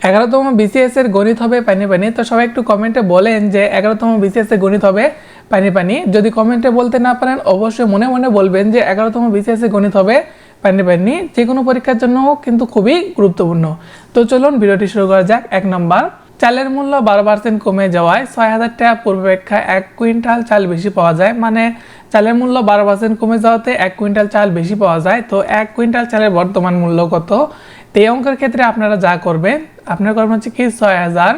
11তম BCS এর গণিত হবে পানি পানি। তো সবাই একটু কমেন্টে বলেন যে 11তম বিসিএস এর গণিত হবে পানি পানি। যদি কমেন্টে বলতে না পারেন অবশ্যই মনে মনে বলবেন যে 11তম বিসিএস এর গণিত হবে পানি পানি। যে কোনো পরীক্ষার জন্য কিন্তু খুবই গুরুত্বপূর্ণ। তো চলুন ভিডিওটি শুরু করা যাক। 1 নম্বর, চালের মূল্য 12% কমে যাওয়ায় 6000 টাকা পূর্বাপেক্ষা 1 কুইন্টাল চাল বেশি পাওয়া যায়। মানে চালের মূল্য 12% কমে যাওয়াতে 1 কুইন্টাল চাল বেশি পাওয়া যায়। তো 1 কুইন্টাল চালের বর্তমান মূল্য কত? তো এই অঙ্কের ক্ষেত্রে আপনারা যা করবেন, আপনারা করবেন হচ্ছে কি 6000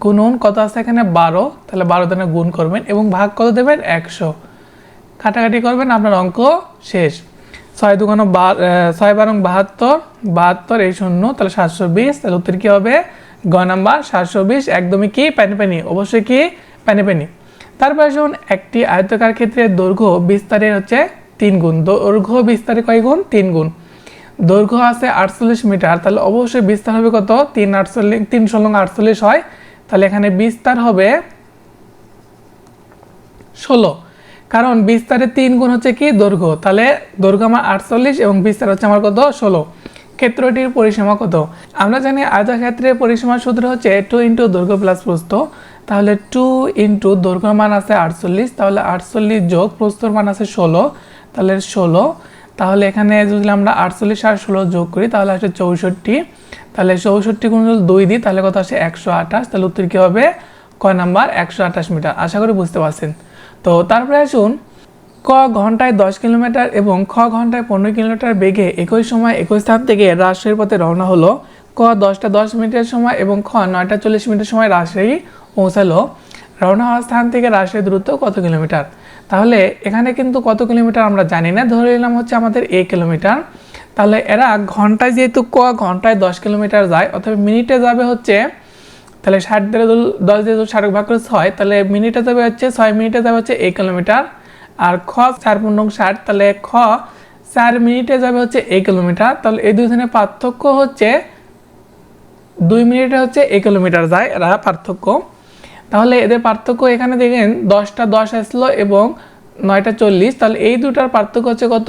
গুণন কত আছে এখানে 12, তাহলে 12 দিয়ে গুণ করবেন এবং ভাগ কত দেবেন 100, কাটাকাটি করবেন, আপনার অঙ্ক শেষ। 6 দুগুণ 6 12 72, 72 এই শূন্য, তাহলে 720। তাহলে উত্তর কি হবে? গ নাম্বার 720। একদমই কি পানি পানি, অবশ্যই কি পানি পানি। তারপরে শুন, একটি আয়তকার ক্ষেত্রে দৈর্ঘ্য বিস্তারের হচ্ছে 3 গুণ। দৈর্ঘ্য বিস্তারে কয় গুণ? 3 গুণ। দৈর্ঘ্য আছে 48 মিটার, তাহলে অবশ্যই বিস্তার হবে কত? 3 হয়, তাহলে এখানে বিস্তার হবে 16, কারণ বিস্তারে 3 গুণ হচ্ছে কি দৈর্ঘ্য। তাহলে দৈর্ঘ্য আমার 48 এবং বিস্তার হচ্ছে আমার কত? 16। ক্ষেত্রটির পরিসীমা কত? আমরা জানি আয়তক্ষেত্রের পরিসীমার সূত্র হচ্ছে 2 ইন্টু দৈর্ঘ্য প্লাস প্রস্থ। তাহলে 2 ইন্টু দৈর্ঘ্যের মান আছে 48, তাহলে 48 যোগ প্রস্থর মান আছে 16, তাহলে 16। তাহলে এখানে যদি আমরা 48 আর 16 যোগ করি তাহলে আসে 64, তাহলে 64 গুণ 2 দিই তাহলে কত আসে 128। তাহলে উত্তর কী হবে? ক নাম্বার 128 মিটার। আশা করি বুঝতে পারছেন। তো তারপরে আসুন, ক ঘন্টায় 10 কিলোমিটার এবং খ ঘন্টায় 15 কিলোমিটার বেগে একই সময় একই স্থান থেকে রাজশাহীর পথে রওনা হলো। ক 10টা 10 মিনিটের সময় এবং খ 9টা 40 মিনিটের সময় রাজশাহী পৌঁছালো। রওনা হওয়ার স্থান থেকে রাজশাহীর দূরত্ব কত কিলোমিটার? তাহলে এখানে কিন্তু কত কিলোমিটার আমরা জানি না, ধরে নিলাম হচ্ছে আমাদের a কিলোমিটার। তাহলে এরা ঘন্টায় যেহেতু ক ঘন্টায় 10 কিলোমিটার যায়, অথবা মিনিটে যাবে হচ্ছে, তাহলে 60 দিয়ে 10 দিয়ে 60 ভাগ করে 6, তাহলে মিনিটে যাবে হচ্ছে 6 মিনিটে যাবে হচ্ছে a কিলোমিটার। আর খ 4 পূর্ণক 60, তাহলে খ 4 মিনিটে যাবে হচ্ছে a কিলোমিটার। তাহলে এই দুজনের পার্থক্য হচ্ছে 2 মিনিটে হচ্ছে a কিলোমিটার যায়, এরা পার্থক্য। তাহলে এদের পার্থক্য এখানে দেখেন 10টা 10 আসলো এবং 9টা 40, তাহলে এই দুটার পার্থক্য হচ্ছে কত?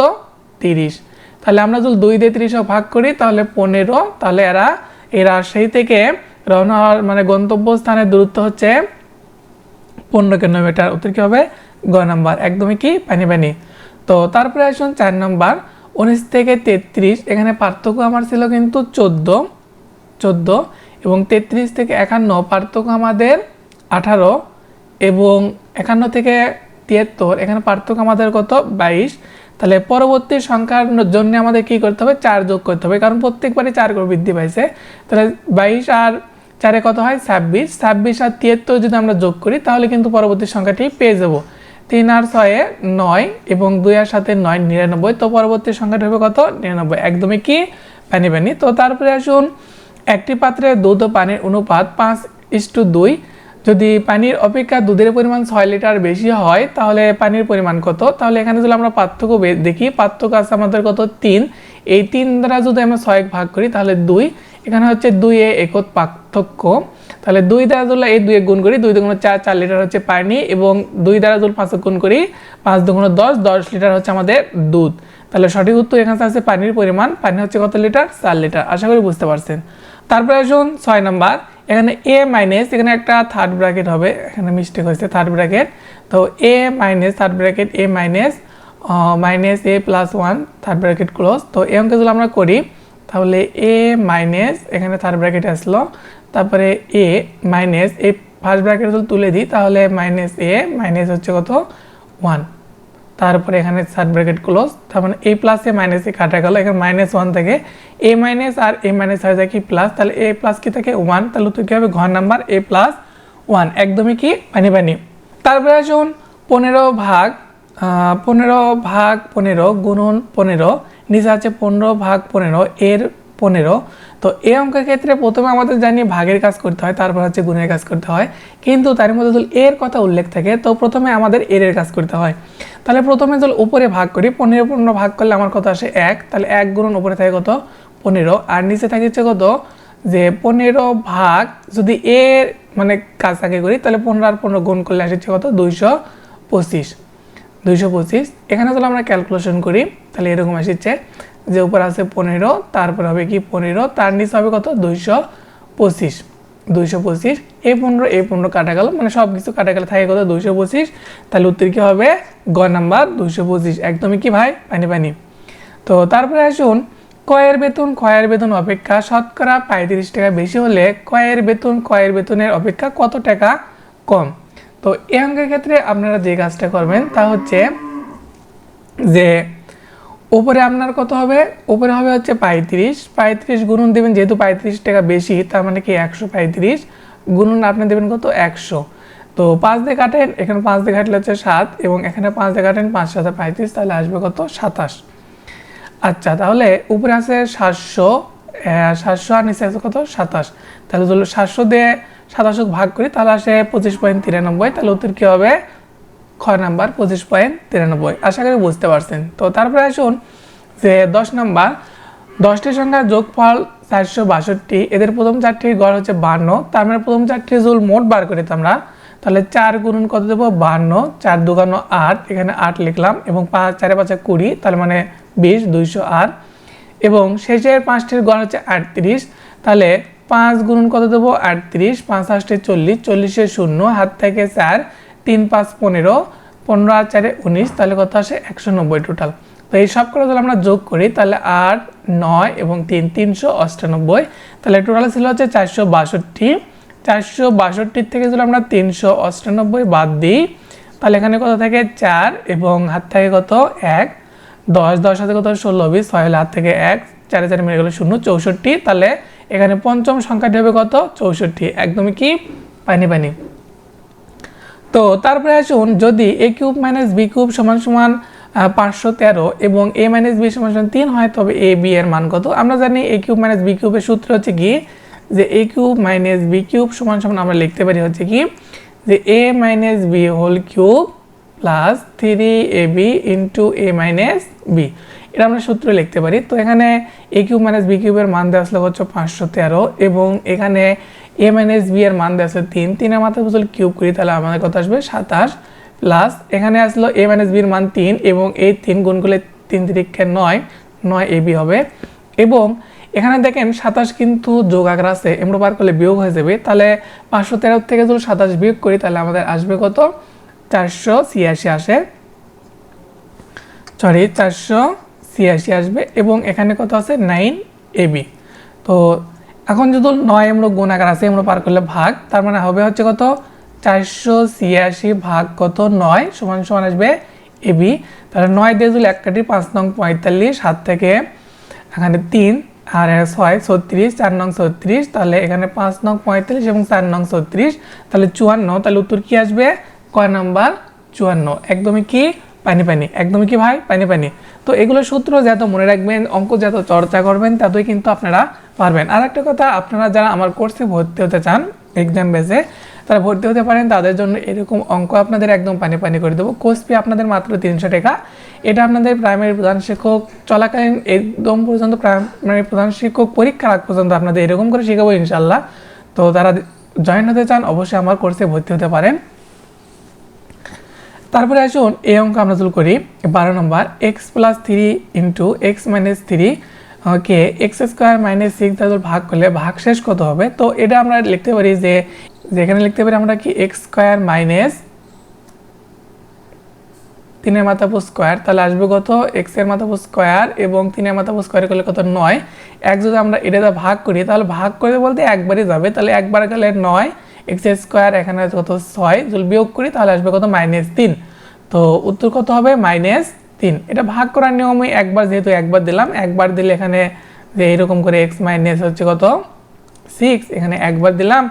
30। তাহলে আমরা যদি 2 দিয়ে 30 ভাগ করি তাহলে 15। তাহলে এরা এই রাজশাহী থেকে রওনা হওয়ার মানে গন্তব্য স্থানের দূরত্ব হচ্ছে 15 কিলোমিটার। উত্তর কী হবে? গ নাম্বার, একদমই কি পানি পানি। তো তারপরে আসুন 4 নম্বর, 19 থেকে 33, এখানে পার্থক্য আমার ছিল কিন্তু 14 এবং 33 থেকে 51 পার্থক্য আমাদের 18 এবং 51 থেকে 73 এখানে পার্থক্য আমাদের কত? 22। তাহলে পরবর্তী সংখ্যার জন্য আমাদের কি করতে হবে? 4 যোগ করতে হবে, কারণ প্রত্যেকবারই 4 করে বৃদ্ধি পাইছে। তাহলে 22 আর 4 কত হয়? 26। 26 আর 73 যদি আমরা যোগ করি তাহলে কিন্তু পরবর্তী সংখ্যাটি পেয়ে যাব। 3 আর 6 9 এবং 2 আর 7 9 99। তো পরবর্তী সংখ্যাটি হবে কত? 99। একদমই কি পানি পানি। তো তারপরে আসুন, একটি পাত্রে দুধ ও পানির অনুপাত 5:2। যদি পানির অপেক্ষা দুধের পরিমাণ 6 লিটার বেশি হয় তাহলে পানির পরিমাণ কত? তাহলে এখানে যদি আমরা পার্থক্য দেখি, পার্থক্য আছে আমাদের কত? 3। এই 3 দ্বারা যদি আমরা 6 ভাগ করি তাহলে 2। এখানে হচ্ছে 2 এ একক পার্থক্য। তাহলে 2 দ্বারা যদি এই 2 গুণ করি, 2 দুগুণ 4, 4 লিটার হচ্ছে পানি, এবং 2 দ্বারা যদি 5 গুণ করি 5 দুগুণ 10, 10 লিটার হচ্ছে আমাদের দুধ। তাহলে সঠিক উত্তর এখানে আছে পানির পরিমাণ। পানি হচ্ছে কত লিটার? 4 লিটার। আশা করি বুঝতে পারছেন। তারপরে আসুন 6 নাম্বার, এখানে a মাইনাস, এখানে একটা থার্ড ব্র্যাকেট হবে, এখানে মিস্টেক হয়েছে, থার্ড ব্র্যাকেট। তো a minus third bracket a minus minus a plus 1 third bracket close. তো এই অঙ্কে যদি আমরা করি তাহলে a মাইনাস, এখানে থার্ড ব্র্যাকেট আসলো, তারপরে a মাইনাস এই ফার্স্ট ব্র্যাকেট যদি তুলে দিই তাহলে মাইনাস a মাইনাস হচ্ছে কত? 1, তারপরে এখানে থার্ড ব্র্যাকেট ক্লোজ। তার মানে a plus A minus A কাটা গেল, এখানে -1 থেকে a মাইনাস আর a মাইনাস হয়ে যায় কি প্লাস, তাহলে a প্লাস কি থাকে? 1। তাহলে উত্তর কী হবে? ঘ নাম্বার a প্লাস 1। একদমই কি পানি পানি। তারপরে আসুন 15 ভাগ 15 গুণন 15, নিচে আছে 15 ভাগ 15 এর 15। তো এই অঙ্কের ক্ষেত্রে প্রথমে আমাদের জানি ভাগের কাজ করতে হয়, তারপর হচ্ছে গুণের কাজ করতে হয়, কিন্তু তার মধ্যে যদি এর কথা উল্লেখ থাকে তো প্রথমে আমাদের এর কাজ করতে হয়। তাহলে প্রথমে যদি উপরে ভাগ করি, 15 ভাগ করলে আমার কত আসে? 1। তাহলে 1 গুণন উপরে থাকে কত? 15, আর নিচে থাকে হচ্ছে কত? যে 15 ভাগ যদি এর মানে কাজ আগে করি তাহলে 15 আর 15 গুণ করলে আসছে কত? 225। এখানে যদি আমরা ক্যালকুলেশন করি তাহলে এরকম আসছে যে উপর আছে 15, তারপর হবে কি 15, তার নিচে হবে কত? 25, 225, এই 15 কাটা গেল, মানে সব কিছু কাটা গেলে থাকে কত 225। তাহলে উত্তর কী হবে গ নাম্বার 225, একদমই কি ভাই পানি পানি। তো তারপরে আসুন কয়ের বেতন অপেক্ষা শতকরা 35 টাকা বেশি হলে কয়ের বেতনের অপেক্ষা কত টাকা কম। তো এই অঙ্কের ক্ষেত্রে আপনারা যে কাজটা করবেন তা হচ্ছে যে উপরে আপনার কত হবে, উপরে হবে হচ্ছে 35 গুণন দেবেন, যেহেতু 35 টাকা বেশি তার মানে কি 135 গুণন আপনি দেবেন কত 100। তো 5 দিয়ে কাটেন, এখানে 5 দিয়ে কাটলে হচ্ছে 7 এবং এখানে 5 দিয়ে কাটেন 5 7 35, তাহলে আসবে কত 27। আচ্ছা, তাহলে উপরে আছে 700 আর নিচে আছে কত 27। তাহলে যদি 700 দিয়ে 27 ভাগ করি তাহলে আসে 25.93, তাহলে উত্তর কী হবে খ নাম্বার 25.93। আশা করি বুঝতে পারছেন। তো তারপরে আসুন যে 10 নাম্বার, 10টি সংখ্যার যোগফল 462, এদের প্রথম 4টির গড় হচ্ছে 52, তার মানে প্রথম 4টির জোল মোট বার করি আমরা, তাহলে 4 গুণন কত দেবো 52, 4 দুগুণ 8, এখানে 8 লিখলাম এবং 5 4 5 20, তার মানে 20, 208 এবং শেষের 5টির গড় হচ্ছে 38, তাহলে 5 গুণন কত দেবো 38, 5 8 40, 40 শূন্য, হাত থেকে 4, 3 5 15, 15 আর 4 19, তাহলে কত আসে 190 টোটাল। তো এই সব করে যদি আমরা যোগ করি তাহলে 8 9 এবং 3 398, তাহলে টোটাল ছিল হচ্ছে 462। 462 থেকে যদি আমরা 398 বাদ দিই তাহলে এখানে কত থাকে 4 এবং হাত থেকে কত 1, 10 10 হাতে কত 16 20, 6 হলে হাত থেকে 1, 4 4 মিলে গেল 0, 64। তাহলে এখানে পঞ্চম সংখ্যাটি হবে কত 64, একদমই কি পানি পানি। তো তারপরে আসুন যদি a cube minus b cube সমান সমান 513 এবং a মাইনাস b সমান সমান 3 হয়, তবে a b এর মান কত। আমরা জানি a কিউব মাইনাস b কিউবের সূত্র হচ্ছে কি যে a cube minus b cube সমান সমান আমরা লিখতে পারি হচ্ছে কি যে a minus b whole cube plus 3ab into a minus b, এটা আমরা সূত্র লিখতে পারি। তো এখানে a কিউব মাইনাস b কিউবের মান দেওয়া আসলে হচ্ছে 513 এবং এখানে a মাইনাস b এর মান দেওয়া আসলে 3, 3 এর মাথায় যদি কিউব করি তাহলে আমাদের কত আসবে 27, প্লাস এখানে আসলো a মাইনাস b এর মান 3 এবং এই 3 গুণ করলে 3 3 9, 9ab হবে এবং এখানে দেখেন 27 কিন্তু যোগ আকার আছে, এমন বার করলে বিয়োগ হয়ে যাবে, তাহলে 513 থেকে যদি 27 বিয়োগ করি তাহলে আমাদের আসবে কত 486 আসে, 486 আসবে এবং এখানে কত আছে 9ab। তো এখন যদি 9 আমরা গুণ আকার আছে আমরা পার করলে ভাগ, তার মানে হবে হচ্ছে কত 486 ভাগ কত 9 সমান সমান আসবে ab। তাহলে 9 দিয়ে যদি 1 কাটি 5 নং 45, হাত থেকে এখানে 3 আর 6 36, 4 নং 36, তাহলে এখানে 5 নং 45 এবং 4 নং 36, তাহলে 54। তাহলে উত্তর কি আসবে কয় নাম্বার 54, একদমই কি পানি পানি, একদমই কি ভাই পানি পানি। তো এগুলো সূত্র যত মনে রাখবেন, অঙ্ক যত চর্চা করবেন ততই কিন্তু আপনারা পারবেন। আর একটা কথা, আপনারা যারা আমার কোর্সে ভর্তি হতে চান এক্সাম বেসে, তারা ভর্তি হতে পারেন, তাদের জন্য এরকম অঙ্ক আপনাদের একদম পানি পানি করে দেবো। কোর্স ফি আপনাদের মাত্র 300 টাকা। এটা আপনাদের প্রাইমারি প্রধান শিক্ষক চলাকালীন একদম পর্যন্ত প্রাইমারি প্রধান শিক্ষক পরীক্ষার আগ পর্যন্ত আপনাদের এরকম করে শেখাবো ইনশাল্লাহ। তো তারা জয়েন হতে চান অবশ্যই আমার কোর্সে ভর্তি হতে পারেন। তারপরে আসুন এই অঙ্ক আমরা শুরু করি 12 নম্বর, x plus 3 into x minus 3 কে এক্স স্কোয়ার মাইনাস 6 দ্বারা ভাগ করলে ভাগশেষ কত হবে। তো এটা আমরা লিখতে পারি যে যেখানে লিখতে পারি আমরা কি এক্স স্কোয়ার মাইনাস 3 এর মাথা স্কোয়ার, তাহলে আসবে কত এক্স এর মাথা স্কোয়ার এবং 3 এর মাথা স্কোয়ার করলে কত 9। এক যদি আমরা এটা ভাগ করি তাহলে ভাগ করে বলতে একবারই যাবে, তাহলে একবার গেলে 9 এক্স স্কোয়ার, এখানে কত 6, যদি বিয়োগ করি তাহলে আসবে কত -3। তো উত্তর কত হবে -3। এটা ভাগ করার নিয়মই একবার, যেহেতু একবার দিলাম, একবার দিলে এখানে যে এরকম করে এক্স মাইনাস হচ্ছে কত 6, এখানে একবার দিলাম,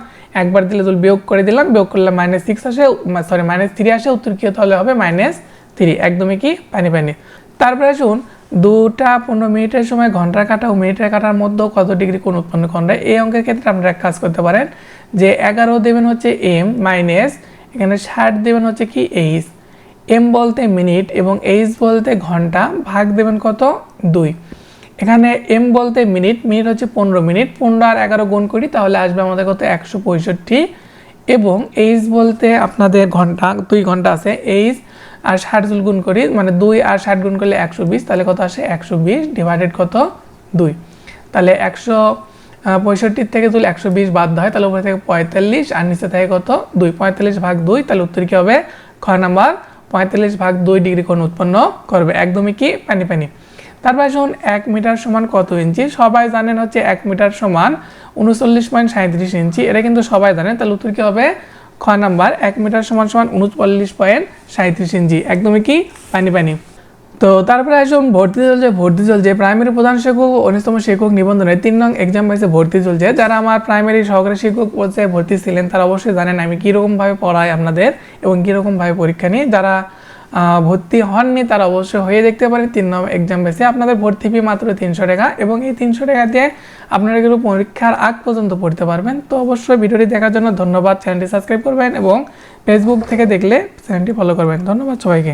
একবার দিলে যদি বিয়োগ করে দিলাম, বিয়োগ করলে -6 আসে, সরি -3 আসে, উত্তর কি তাহলে হবে -3, একদমই কি পানি পানি। তারপরে আসুন 2টা 15 মিনিটের সময় ঘন্টার কাঁটা ও মিনিটের কাঁটার মধ্যে কত ডিগ্রি কোণ উৎপন্ন করে। এই অঙ্কের ক্ষেত্রে আপনারা এক কাজ করতে পারেন যে 11 দেবেন হচ্ছে এম মাইনাস এখানে 60 দেবেন হচ্ছে কি এইচ, এম বলতে মিনিট এবং এইচ বলতে ঘন্টা, ভাগ দেবেন কত 2। এখানে এম বলতে মিনিট, মিনিট হচ্ছে 15 মিনিট, 15 আর 11 গুণ করি তাহলে আসবে আমাদের কত 165 এবং এইচ বলতে আপনাদের ঘন্টা 2 ঘন্টা আছে, এইচ আর 60 গুণ করি মানে 2 আর 60 গুণ করলে 120, তাহলে কত আসে 120 ডিভাইডেড কত 2, তাহলে 65 থেকে যদি 120 বাদ হয় তাহলে উপরে থেকে 45 আর নিচে থেকে কত 2, 45/2, তাহলে উত্তর কি হবে খ নাম্বার 45/2 ডিগ্রি কোণ উৎপন্ন করবে। একদমই কি পানি পানি। তারপর আসুন 1 মিটার সমান কত ইঞ্চি। সবাই জানেন হচ্ছে 1 মিটার সমান 39.37 ইঞ্চি, এটা কিন্তু সবাই জানেন। তাহলে উত্তর কি হবে খ নাম্বার 1 মিটার সমান 39.37 ইঞ্চি। একদমই কি পানি পানি। তো তারপরে আসুন ভর্তি চলছে প্রাইমারি প্রধান শিক্ষক ও 19তম শিক্ষক নিবন্ধনের 3 নং এক্সাম হয়েছে ভর্তি চলছে। যারা আমার প্রাইমারি সহকারী শিক্ষক পর্যায়ে ভর্তি ছিলেন তারা অবশ্যই জানেন আমি কীরকমভাবে পড়াই আপনাদের এবং কীরকমভাবে পরীক্ষা নিই। যারা ভর্তি হননি তারা অবশ্যই হয়ে দেখতে পারেন 3 নং এক্সাম বেসে। আপনাদের ভর্তি ফি মাত্র 300 টাকা এবং এই 300 টাকা দিয়ে আপনারা কিন্তু পরীক্ষার আগ পর্যন্ত পড়তে পারবেন। তো অবশ্যই ভিডিওটি দেখার জন্য ধন্যবাদ। চ্যানেলটি সাবস্ক্রাইব করবেন এবং ফেসবুক থেকে দেখলে চ্যানেলটি ফলো করবেন। ধন্যবাদ সবাইকে।